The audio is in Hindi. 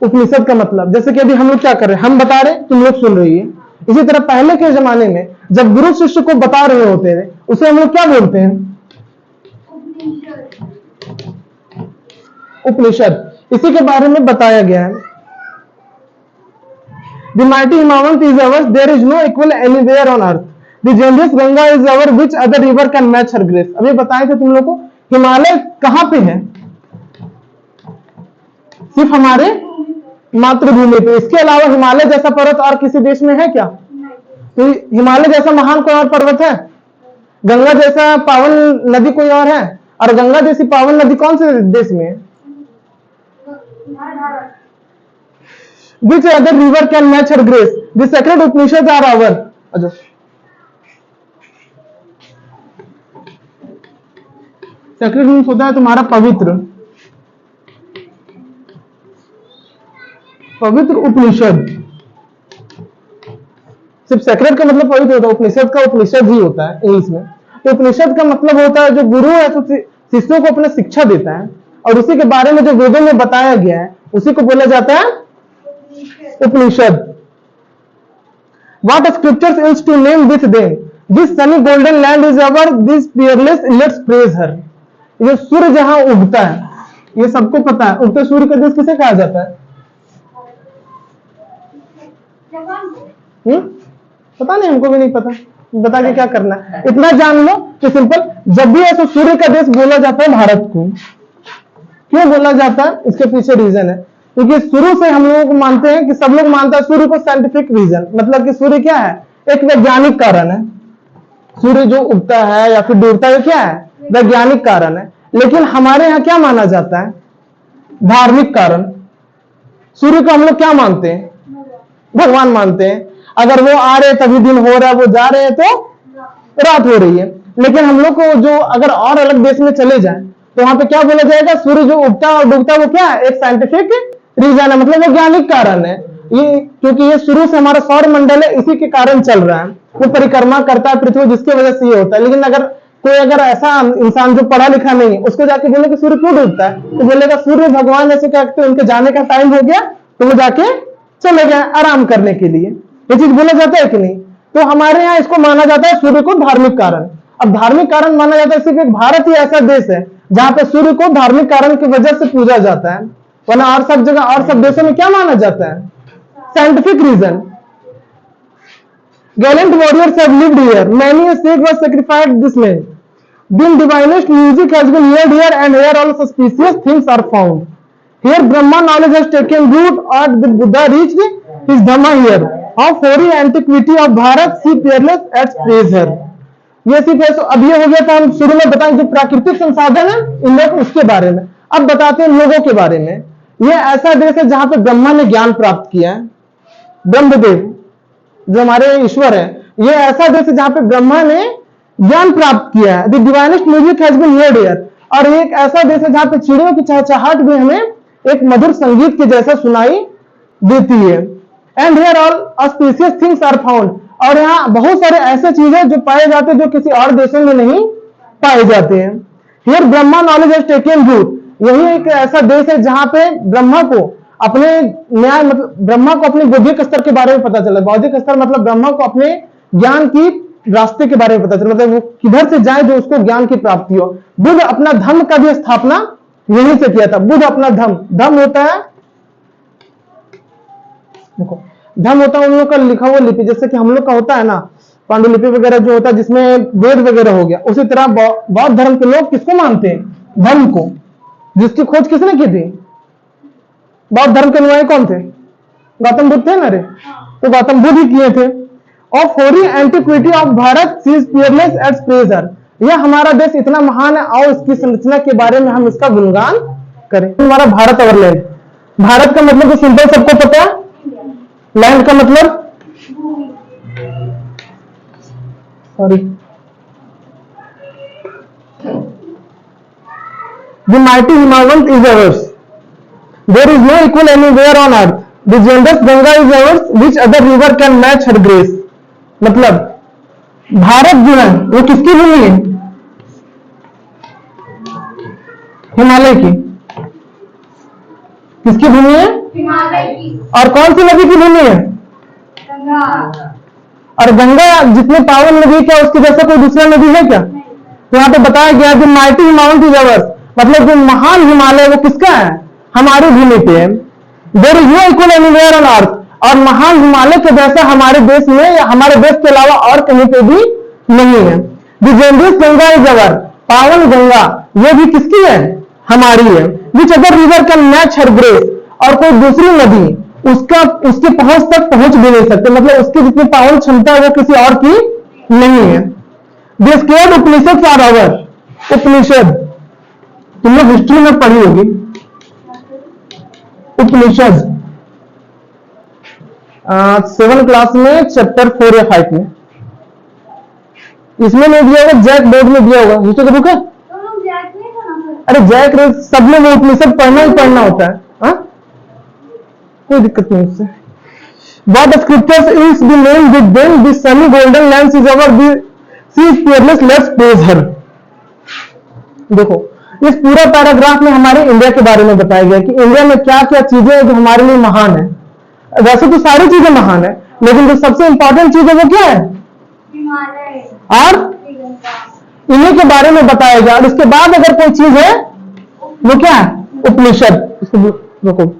उपनिषद का मतलब, जैसे कि अभी हम लोग क्या कर रहे हैं, हम बता रहे, तुम लोग सुन रही है। इसी तरह पहले के जमाने में जब गुरु शिष्य को बता रहे होते थे, उसे हम लोग क्या बोलते हैं? उपनिषद। इसी के बारे में बताया गया है। The mighty Himawant is ours, there is no equal anywhere on earth. The generous Ganga is our, which other river can match her grace. अभी बताए थे तुम लोग को, हिमालय कहां पे है? सिर्फ हमारे मातृभूमि पे। इसके अलावा हिमालय जैसा पर्वत और किसी देश में है क्या? तो हिमालय जैसा महान कोई और पर्वत है? गंगा जैसा पावन नदी कोई और है? और गंगा जैसी पावन नदी कौन से देश में है? Which other river can match her grace? The sacred Upanishads are our. Sacred means होता है तुम्हारा पवित्र, पवित्र उपनिषद। सिर्फ सेक्रेट का मतलब पवित्र होता है, उपनिषद का उपनिषद ही होता है इंग्लिश में। तो उपनिषद का मतलब होता है जो गुरु है तो शिष्यों को अपने शिक्षा देता है, और उसी के बारे में जो वेदों में बताया गया है उसी को बोला जाता है उपनिषद। What scriptures is to name with them? This sunny golden land is our, this peerless, let's praise her. ये सूर्य जहां उगता है, ये सबको पता है। उगते सूर्य का देश किसे कहा जाता है? पता नहीं, हमको भी नहीं पता, बता के क्या करना है। इतना जान लो कि सिंपल, जब भी ऐसा सूर्य का देश बोला जाता है भारत को, क्यों बोला जाता है? इसके पीछे रीजन है, क्योंकि शुरू से हम लोग मानते हैं कि सब लोग मानते हैं सूर्य को साइंटिफिक रीजन, मतलब कि सूर्य क्या है? एक वैज्ञानिक कारण है। सूर्य जो उगता है या फिर डूबता है क्या है? वैज्ञानिक कारण है। लेकिन हमारे यहाँ क्या माना जाता है? धार्मिक कारण। सूर्य को हम लोग क्या मानते हैं? भगवान मानते हैं। अगर वो आ रहे तभी दिन हो रहा है, वो जा रहे हैं तो रात हो रही है। लेकिन हम लोग को जो अगर और अलग देश में चले जाएं तो वहां पे क्या बोला जाएगा? सूर्य जो उगता और डूबता वो क्या है? एक साइंटिफिक रीजन है, मतलब वैज्ञानिक कारण है। ये क्योंकि ये शुरू से हमारा सौर मंडल है, इसी के कारण चल रहा है, वो परिक्रमा करता है पृथ्वी, जिसकी वजह से ये होता है। लेकिन अगर कोई ऐसा इंसान जो पढ़ा लिखा नहीं है, उसको जाके बोले कि सूर्य क्यों डूबता है, तो बोलेगा सूर्य भगवान ऐसे कहते हैं, उनके जाने का टाइम हो गया तो वो जाके चले गए आराम करने के लिए। ये चीज बोला जाता है कि नहीं? तो हमारे यहाँ इसको माना जाता है सूर्य को धार्मिक कारण। अब धार्मिक कारण माना जाता है, सिर्फ एक भारत ही ऐसा देश है जहां पे सूर्य को धार्मिक कारण की वजह से पूजा जाता है, वरना और सब जगह और सब देशों में क्या माना जाता है? Scientific reason. Gallant warriors have lived here. Many a stake was sacrificed this land. Then divinest music has been heard here, and here all suspicious things are found. Here Brahma knowledge has taken root, or the Buddha reached his Dhamma here. Of hoary antiquity of Bharat, see peerless at praise her. ये सिर्फ ऐसा। अब ये हो गया था, हम शुरू में बताएं जो प्राकृतिक संसाधन है इन लोग, उसके बारे में। अब बताते हैं लोगों के बारे में। ये ऐसा देश है जहां पे ब्रह्मा ने ज्ञान प्राप्त किया है, ब्रह्मदेव जो हमारे ईश्वर है। ये ऐसा देश है जहां पे ब्रह्मा ने ज्ञान प्राप्त किया है। The divinest music has been heard here. और ये एक ऐसा देश है जहां पे चिड़ियों की चहचहाहट भी हमें एक मधुर संगीत के जैसा सुनाई देती है। And here all auspicious things are found. और यहाँ बहुत सारे ऐसे चीजें जो पाए जाते हैं जो किसी और देशों में नहीं पाए जाते हैं। Here Brahma knowledge has taken root. यही एक ऐसा देश है जहां पे ब्रह्मा को अपने न्याय, मतलब ब्रह्मा को अपने बौद्धिक स्तर के बारे में पता चला। बौद्धिक स्तर मतलब ब्रह्मा को अपने ज्ञान की रास्ते के बारे में पता चला, मतलब वो किधर से जाए जो उसको ज्ञान की प्राप्ति हो। बुद्ध अपना धर्म का भी स्थापना यहीं से किया था। बुद्ध अपना धर्म होता है, देखो धर्म होता है उन लोग का लिखा हुआ लिपि, जैसे कि हम लोग का होता है ना पांडुलिपि वगैरह जो होता है जिसमें वेद वगैरह हो गया। उसी तरह बौद्ध धर्म के लोग किसको मानते हैं? धर्म को, जिसकी खोज किसने की थी? बौद्ध धर्म के अनुयायी कौन थे? गौतम बुद्ध थे ना रे, तो गौतम बुद्ध ही किए थे। Of hoary antiquity of Bharat sees peerless at pleasure. यह हमारा देश इतना महान है, आओ इसकी संरचना के बारे में हम इसका गुणगान करें। हमारा भारत और लैंड, भारत का मतलब तो सिंपल सबको पता है, लैंड का मतलब The mighty Himawant is ours. There is no equal anywhere on earth. The generous Ganga is ours. Which other river can match her grace? मतलब भारत जो है वो किसकी भूमि है? हिमालय की। किसकी भूमि है? हिमालय की। और कौन सी नदी की भूमि है? गंगा। और गंगा जितने पावन नदी, क्या उसकी जैसा कोई दूसरा नदी है क्या? तो यहाँ पे बताया गया कि माइटी माउंट इज अवर्स, मतलब जो महान हिमालय वो किसका है? हमारी भूमि पे है। There is no equal anywhere on earth, और महान हिमालय के जैसा हमारे देश में या हमारे देश के अलावा और कहीं पे भी नहीं है। द जेंडियस गंगा इज अवर, पावन गंगा ये भी किसकी है? हमारी है। Which other river can match her grace, और कोई दूसरी नदी उसके पहुंच तक पहुंच भी नहीं सकते, मतलब उसकी जितनी पावन क्षमता है वो किसी और की नहीं है। This care Upanishad are our, Upanishad तुमने हिस्ट्री में पढ़ी होगी, उपनिषद 7 क्लास में चैप्टर 4 या 5 में, इसमें नहीं दिया होगा, जैक बोर्ड में दिया होगा, हिस्ट्री का बुक है। अरे जैक रे, सब में वो उपनिषद पढ़ना ही पढ़ना होता है, हा? कोई दिक्कत नहीं उससे। What the scriptures is the name with them, the sunny golden lamps is our, she is fearless, let's praise her। देखो इस पूरा पैराग्राफ में हमारे इंडिया के बारे में बताया गया कि इंडिया में क्या क्या चीजें हैं जो हमारे लिए महान है। वैसे तो सारी चीजें महान है, लेकिन जो सबसे इंपॉर्टेंट चीज है वो क्या है? हिमालय और इन्हीं के बारे में बताया गया। और इसके बाद अगर कोई चीज है वो क्या है? उपनिषद। इसको रुको।